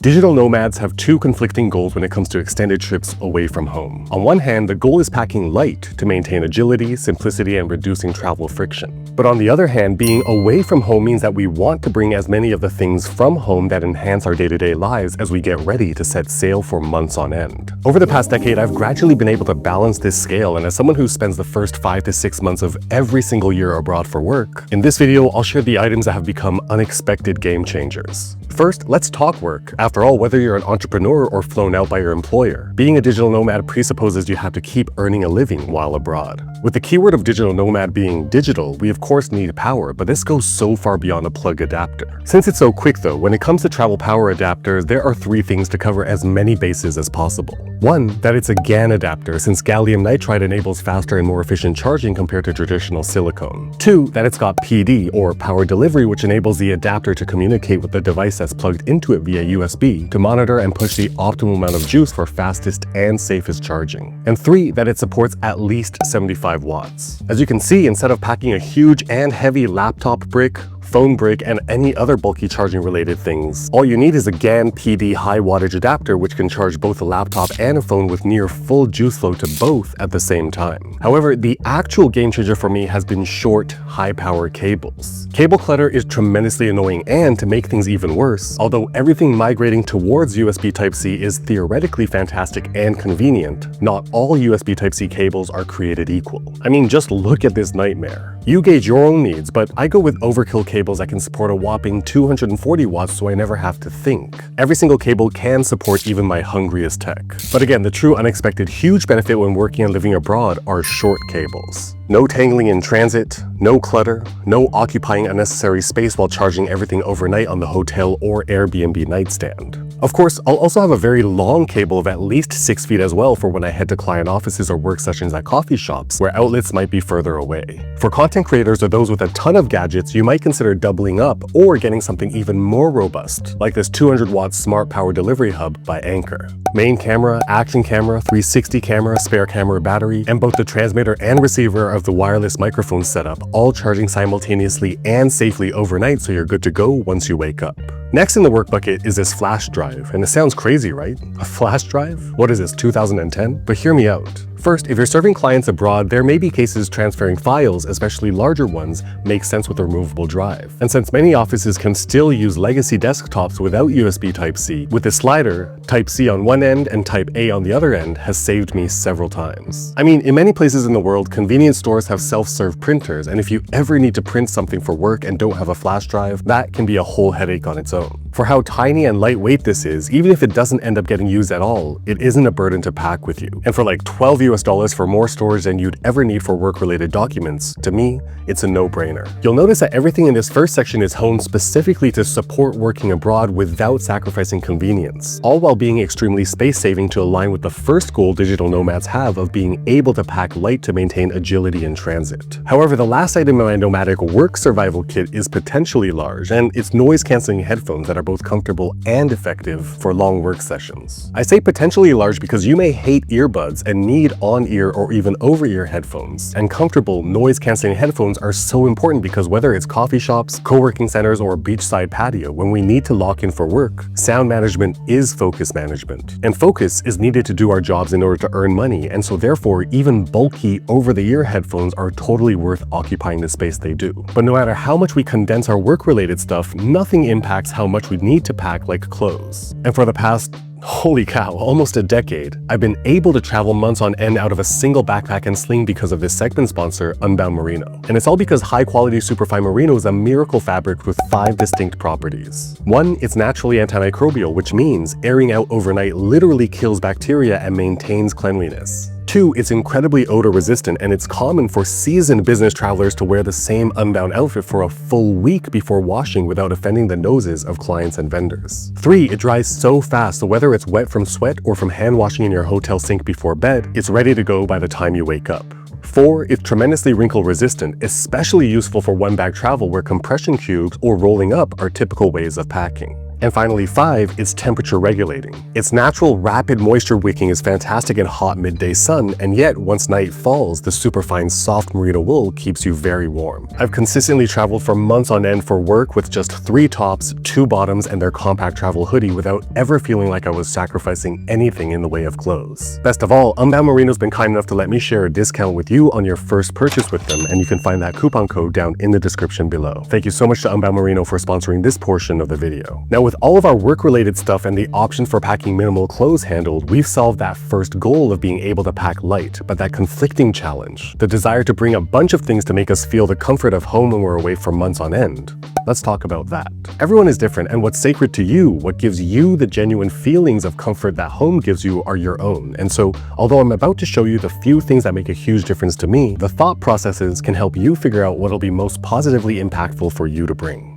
Digital nomads have two conflicting goals when it comes to extended trips away from home. On one hand, the goal is packing light to maintain agility, simplicity, and reducing travel friction. But on the other hand, being away from home means that we want to bring as many of the things from home that enhance our day-to-day lives as we get ready to set sail for months on end. Over the past decade, I've gradually been able to balance this scale, and as someone who spends the first 5 to 6 months of every single year abroad for work, in this video, I'll share the items that have become unexpected game changers. First, let's talk work. After all, whether you're an entrepreneur or flown out by your employer, being a digital nomad presupposes you have to keep earning a living while abroad. With the keyword of digital nomad being digital, we of course need power, but this goes so far beyond a plug adapter. Since it's so quick though, when it comes to travel power adapters, there are 3 things to cover as many bases as possible. 1, that it's a GaN adapter, since gallium nitride enables faster and more efficient charging compared to traditional silicone. 2, that it's got PD, or power delivery, which enables the adapter to communicate with the device that's plugged into it via USB to monitor and push the optimal amount of juice for fastest and safest charging. And 3, that it supports at least 75 watts. As you can see, instead of packing a huge and heavy laptop brick, phone brick, and any other bulky charging related things, all you need is a GaN PD high wattage adapter which can charge both a laptop and a phone with near full juice flow to both at the same time. However, the actual game changer for me has been short, high power cables. Cable clutter is tremendously annoying, and to make things even worse, although everything migrating towards USB Type-C is theoretically fantastic and convenient, not all USB Type-C cables are created equal. I mean, just look at this nightmare. You gauge your own needs, but I go with overkill cables that can support a whopping 240 watts so I never have to think. Every single cable can support even my hungriest tech. But again, the true unexpected huge benefit when working and living abroad are short cables. No tangling in transit, no clutter, no occupying unnecessary space while charging everything overnight on the hotel or Airbnb nightstand. Of course, I'll also have a very long cable of at least 6 feet as well for when I head to client offices or work sessions at coffee shops where outlets might be further away. For content creators or those with a ton of gadgets, you might consider doubling up or getting something even more robust, like this 200-watt smart power delivery hub by Anker. Main camera, action camera, 360 camera, spare camera battery, and both the transmitter and receiver of the wireless microphone setup, all charging simultaneously and safely overnight so you're good to go once you wake up. Next in the work bucket is this flash drive, and it sounds crazy, right? A flash drive? What is this, 2010? But hear me out. First, if you're serving clients abroad, there may be cases transferring files, especially larger ones, make sense with a removable drive. And since many offices can still use legacy desktops without USB Type-C, with the slider, Type-C on one end and Type-A on the other end has saved me several times. I mean, in many places in the world, convenience stores have self-serve printers, and if you ever need to print something for work and don't have a flash drive, that can be a whole headache on its own. For how tiny and lightweight this is, even if it doesn't end up getting used at all, it isn't a burden to pack with you. And for like $12 for more storage than you'd ever need for work-related documents, to me, it's a no-brainer. You'll notice that everything in this first section is honed specifically to support working abroad without sacrificing convenience, all while being extremely space-saving to align with the first goal digital nomads have of being able to pack light to maintain agility in transit. However, the last item in my nomadic work survival kit is potentially large, and it's noise-canceling headphones that are both comfortable and effective for long work sessions. I say potentially large because you may hate earbuds and need on-ear or even over-ear headphones, and comfortable noise-canceling headphones are so important because whether it's coffee shops, co-working centers, or a beachside patio, when we need to lock in for work, sound management is focus management. And focus is needed to do our jobs in order to earn money, and so therefore even bulky over-the-ear headphones are totally worth occupying the space they do. But no matter how much we condense our work-related stuff, nothing impacts how much we need to pack like clothes. And for the past holy cow, almost a decade, I've been able to travel months on end out of a single backpack and sling because of this segment sponsor, Unbound Merino. And it's all because high-quality superfine merino is a miracle fabric with 5 distinct properties. 1, it's naturally antimicrobial, which means airing out overnight literally kills bacteria and maintains cleanliness. 2, it's incredibly odor resistant, and it's common for seasoned business travelers to wear the same Unbound outfit for a full week before washing without offending the noses of clients and vendors. 3, it dries so fast, so whether it's wet from sweat or from hand washing in your hotel sink before bed, it's ready to go by the time you wake up. 4, it's tremendously wrinkle resistant, especially useful for one-bag travel where compression cubes or rolling up are typical ways of packing. And finally 5, it's temperature regulating. Its natural rapid moisture wicking is fantastic in hot midday sun, and yet once night falls, the superfine soft merino wool keeps you very warm. I've consistently traveled for months on end for work with just 3 tops, 2 bottoms, and their compact travel hoodie without ever feeling like I was sacrificing anything in the way of clothes. Best of all, Unbound Merino's been kind enough to let me share a discount with you on your first purchase with them, and you can find that coupon code down in the description below. Thank you so much to Unbound Merino for sponsoring this portion of the video. Now, with all of our work-related stuff and the option for packing minimal clothes handled, we've solved that first goal of being able to pack light, but that conflicting challenge, the desire to bring a bunch of things to make us feel the comfort of home when we're away for months on end. Let's talk about that. Everyone is different, and what's sacred to you, what gives you the genuine feelings of comfort that home gives you, are your own. And so, although I'm about to show you the few things that make a huge difference to me, the thought processes can help you figure out what'll be most positively impactful for you to bring.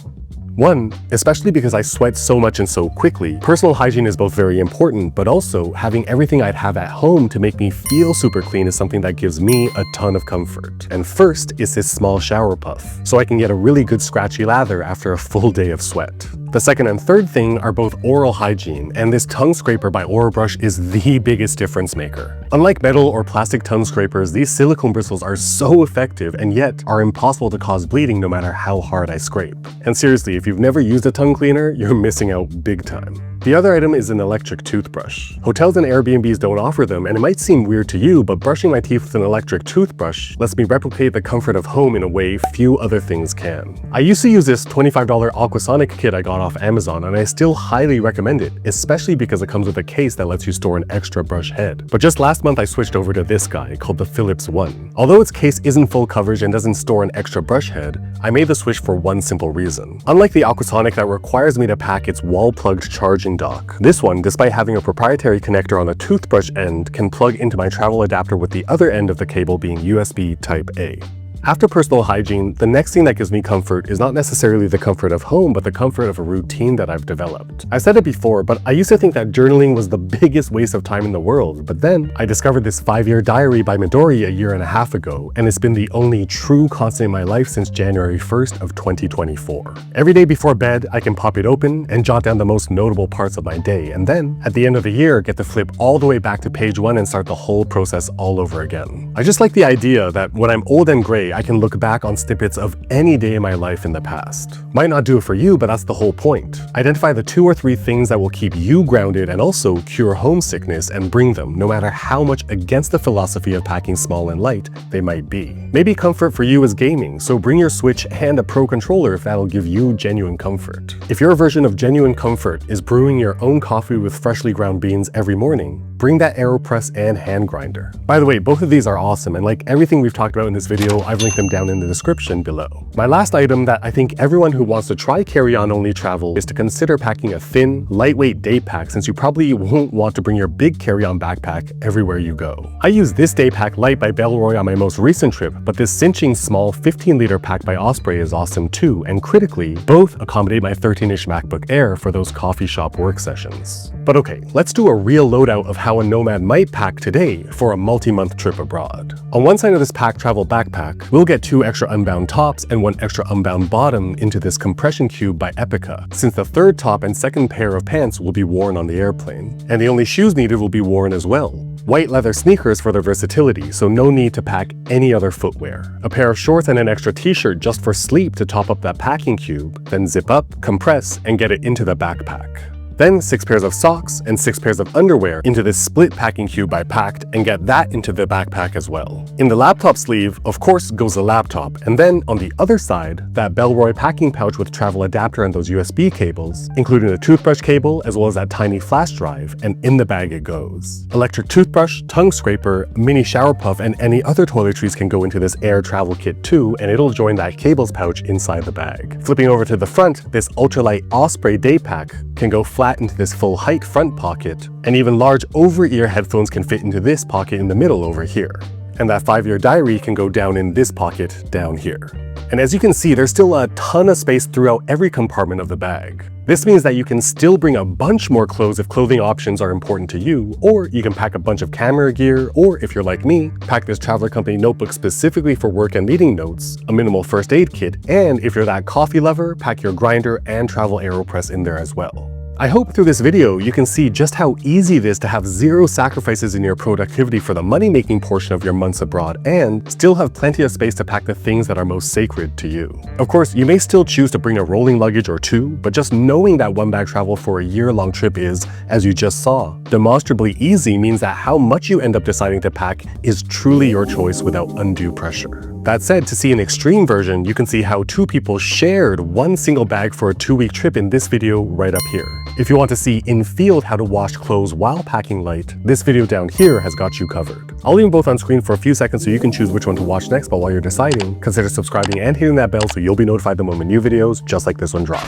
1, especially because I sweat so much and so quickly, personal hygiene is both very important, but also having everything I'd have at home to make me feel super clean is something that gives me a ton of comfort. And first is this small shower puff, so I can get a really good scratchy lather after a full day of sweat. The second and third thing are both oral hygiene, and this tongue scraper by Orabrush is the biggest difference maker. Unlike metal or plastic tongue scrapers, these silicone bristles are so effective and yet are impossible to cause bleeding no matter how hard I scrape. And seriously, if you've never used a tongue cleaner, you're missing out big time. The other item is an electric toothbrush. Hotels and Airbnbs don't offer them, and it might seem weird to you, but brushing my teeth with an electric toothbrush lets me replicate the comfort of home in a way few other things can. I used to use this $25 Aquasonic kit I got off Amazon, and I still highly recommend it, especially because it comes with a case that lets you store an extra brush head. But just last month I switched over to this guy called the Philips One. Although its case isn't full coverage and doesn't store an extra brush head, I made the switch for one simple reason. Unlike the Aquasonic that requires me to pack its wall-plugged charging dock, this one, despite having a proprietary connector on the toothbrush end, can plug into my travel adapter with the other end of the cable being USB Type A. After personal hygiene, the next thing that gives me comfort is not necessarily the comfort of home, but the comfort of a routine that I've developed. I've said it before, but I used to think that journaling was the biggest waste of time in the world, but then I discovered this 5-year diary by Midori a year and a half ago, and it's been the only true constant in my life since January 1st of 2024. Every day before bed, I can pop it open and jot down the most notable parts of my day, and then, at the end of the year, get to flip all the way back to page 1 and start the whole process all over again. I just like the idea that when I'm old and gray, I can look back on snippets of any day in my life in the past. Might not do it for you, but that's the whole point. Identify the 2 or 3 things that will keep you grounded and also cure homesickness, and bring them, no matter how much against the philosophy of packing small and light they might be. Maybe comfort for you is gaming, so bring your Switch and a Pro controller if that'll give you genuine comfort. If your version of genuine comfort is brewing your own coffee with freshly ground beans every morning, bring that AeroPress and hand grinder. By the way, both of these are awesome, and like everything we've talked about in this video, I've linked them down in the description below. My last item that I think everyone who wants to try carry-on only travel is to consider packing a thin, lightweight day pack, since you probably won't want to bring your big carry-on backpack everywhere you go. I use this Day Pack Light by Bellroy on my most recent trip, but this cinching small 15-liter pack by Osprey is awesome too, and critically, both accommodate my 13-inch MacBook Air for those coffee shop work sessions. But okay, let's do a real loadout of how a Nomad might pack today for a multi-month trip abroad. On one side of this pack travel backpack, we'll get 2 extra unbound tops and 1 extra unbound bottom into this compression cube by Epica, since the 3rd top and 2nd pair of pants will be worn on the airplane, and the only shoes needed will be worn as well. White leather sneakers for their versatility, so no need to pack any other footwear. A pair of shorts and an extra t-shirt just for sleep to top up that packing cube, then zip up, compress, and get it into the backpack. Then 6 pairs of socks and 6 pairs of underwear into this split packing cube I packed, and get that into the backpack as well. In the laptop sleeve, of course, goes the laptop, and then on the other side, that Bellroy packing pouch with travel adapter and those USB cables, including the toothbrush cable as well as that tiny flash drive, and in the bag it goes. Electric toothbrush, tongue scraper, mini shower puff, and any other toiletries can go into this air travel kit too, and it'll join that cables pouch inside the bag. Flipping over to the front, this ultralight Osprey day pack can go flat into this full height front pocket, and even large over-ear headphones can fit into this pocket in the middle over here. And that 5-year diary can go down in this pocket down here. And as you can see, there's still a ton of space throughout every compartment of the bag. This means that you can still bring a bunch more clothes if clothing options are important to you, or you can pack a bunch of camera gear, or if you're like me, pack this Traveler Company notebook specifically for work and meeting notes, a minimal first aid kit, and if you're that coffee lover, pack your grinder and travel AeroPress in there as well. I hope through this video you can see just how easy it is to have zero sacrifices in your productivity for the money-making portion of your months abroad and still have plenty of space to pack the things that are most sacred to you. Of course, you may still choose to bring a rolling luggage or two, but just knowing that one bag travel for a year-long trip is, as you just saw, demonstrably easy means that how much you end up deciding to pack is truly your choice without undue pressure. That said, to see an extreme version, you can see how 2 people shared one single bag for a 2-week trip in this video right up here. If you want to see in field how to wash clothes while packing light, this video down here has got you covered. I'll leave them both on screen for a few seconds so you can choose which one to watch next, but while you're deciding, consider subscribing and hitting that bell so you'll be notified the moment new videos just like this one drop.